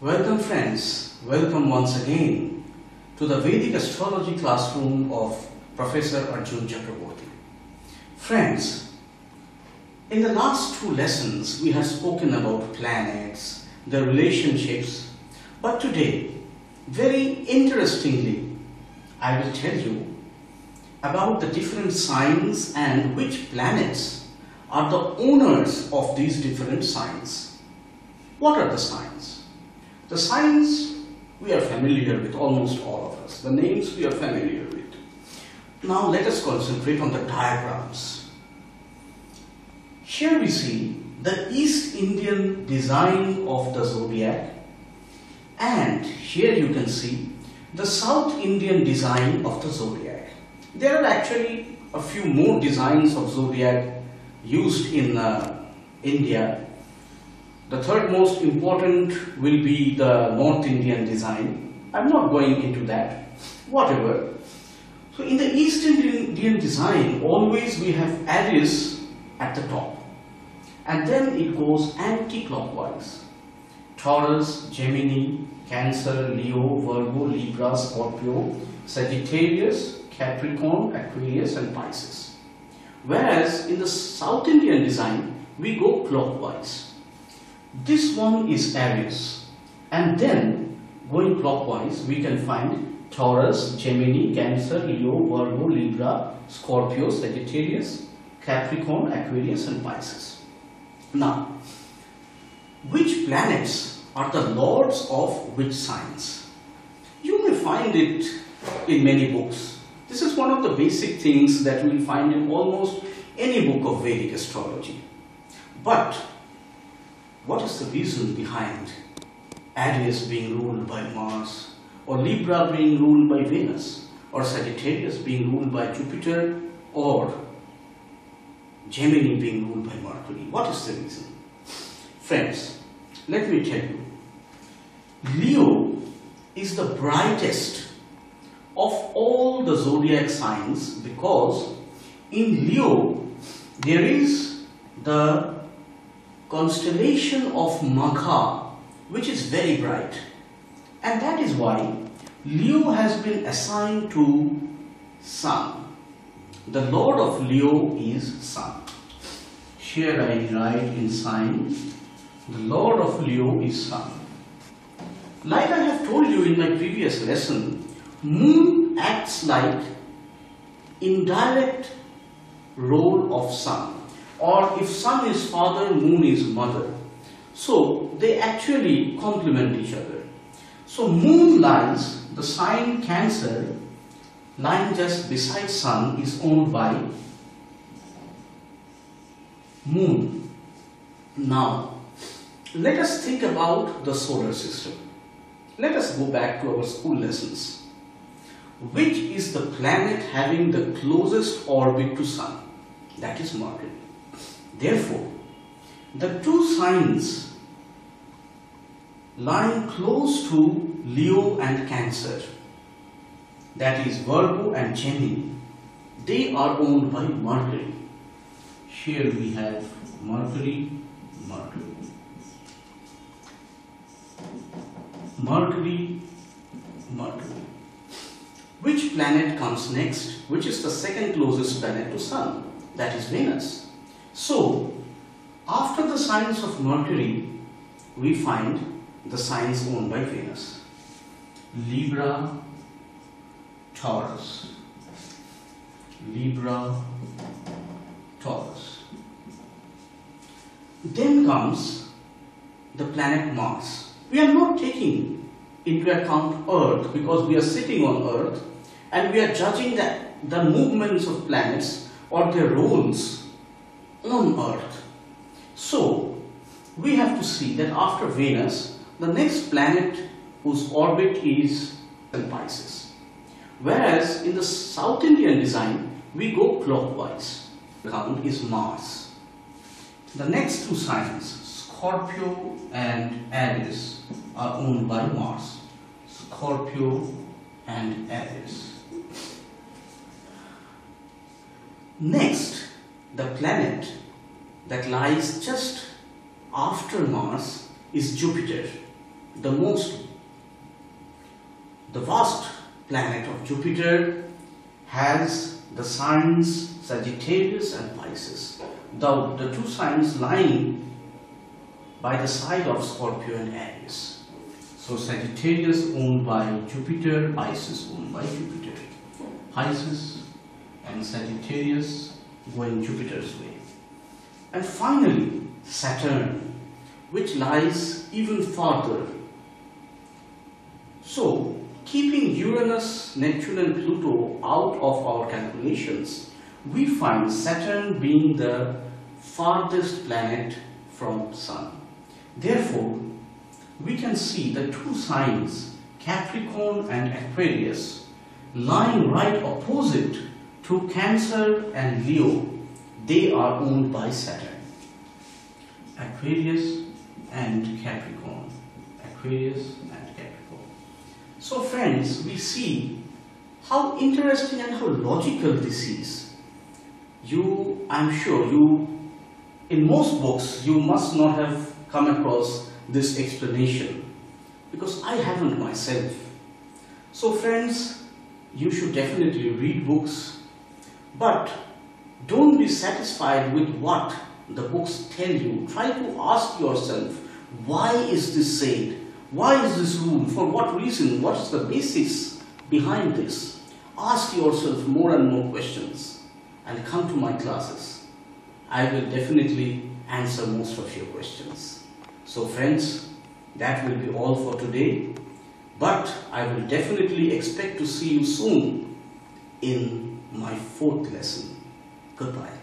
Welcome friends, welcome once again to the Vedic astrology classroom of Professor Arjun Chakraborty. Friends, in the last two lessons we have spoken about planets, their relationships, but today, very interestingly, I will tell you about the different signs and which planets are the owners of these different signs. What are the signs? The signs we are familiar with, almost all of us. The names we are familiar with. Now let us concentrate on the diagrams. Here we see the East Indian design of the zodiac, and here you can see the South Indian design of the zodiac. There are actually a few more designs of zodiac used in India. The third most important will be the North Indian design. I'm not going into that. Whatever. So in the East Indian design, always we have Aries at the top. And then it goes anti-clockwise. Taurus, Gemini, Cancer, Leo, Virgo, Libra, Scorpio, Sagittarius, Capricorn, Aquarius and Pisces. Whereas in the South Indian design, we go clockwise. This one is Aries, and then going clockwise we can find Taurus, Gemini, Cancer, Leo, Virgo, Libra, Scorpio, Sagittarius, Capricorn, Aquarius and Pisces. Now, which planets are the lords of which signs? You may find it in many books. This is one of the basic things that we will find in almost any book of Vedic astrology. But what is the reason behind Aries being ruled by Mars, or Libra being ruled by Venus, or Sagittarius being ruled by Jupiter, or Gemini being ruled by Mercury? What is the reason? Friends, let me tell you. Leo is the brightest of all the zodiac signs because in Leo there is the constellation of Magha, which is very bright, and that is why Leo has been assigned to Sun. The lord of Leo is Sun. Here I write in sign, the lord of Leo is Sun. Like I have told you in my previous lesson, Moon acts like indirect role of Sun. Or if Sun is father, Moon is mother. So they actually complement each other. So Moon lies, the sign Cancer, lying just beside Sun, is owned by Moon. Now, let us think about the solar system. Let us go back to our school lessons. Which is the planet having the closest orbit to Sun? That is Mercury. Therefore, the two signs lying close to Leo and Cancer, that is Virgo and Gemini, they are owned by Mercury. Here we have Mercury, Mercury. Mercury, Mercury. Which planet comes next? Which is the second closest planet to Sun? That is Venus. So, after the signs of Mercury, we find the signs owned by Venus. Libra, Taurus. Libra, Taurus. Then comes the planet Mars. We are not taking into account Earth because we are sitting on Earth and we are judging the movements of planets or their roles on Earth. So, we have to see that after Venus, the next planet whose orbit is Pisces. Whereas in the South Indian design, we go clockwise. The count is Mars. The next two signs, Scorpio and Aries, are owned by Mars. Scorpio and Aries. Next, the planet that lies just after Mars is Jupiter. the vast planet of Jupiter has the signs Sagittarius and Pisces. The two signs lying by the side of Scorpio and Aries. So Sagittarius owned by Jupiter, Pisces owned by Jupiter. Pisces and Sagittarius going Jupiter's way. And finally Saturn, which lies even farther. So keeping Uranus, Neptune and Pluto out of our calculations, we find Saturn being the farthest planet from Sun. Therefore, we can see the two signs, Capricorn and Aquarius, lying right opposite to Cancer and Leo. They are owned by Saturn. Aquarius and Capricorn. Aquarius and Capricorn. So friends, we see how interesting and how logical this is. I'm sure in most books, you must not have come across this explanation, because I haven't myself. So friends, you should definitely read books, but don't be satisfied with what the books tell you. Try to ask yourself, why is this said? Why is this rule? For what reason? What is the basis behind this? Ask yourself more and more questions and come to my classes. I will definitely answer most of your questions. So friends, that will be all for today, but I will definitely expect to see you soon in my 4th lesson. Goodbye.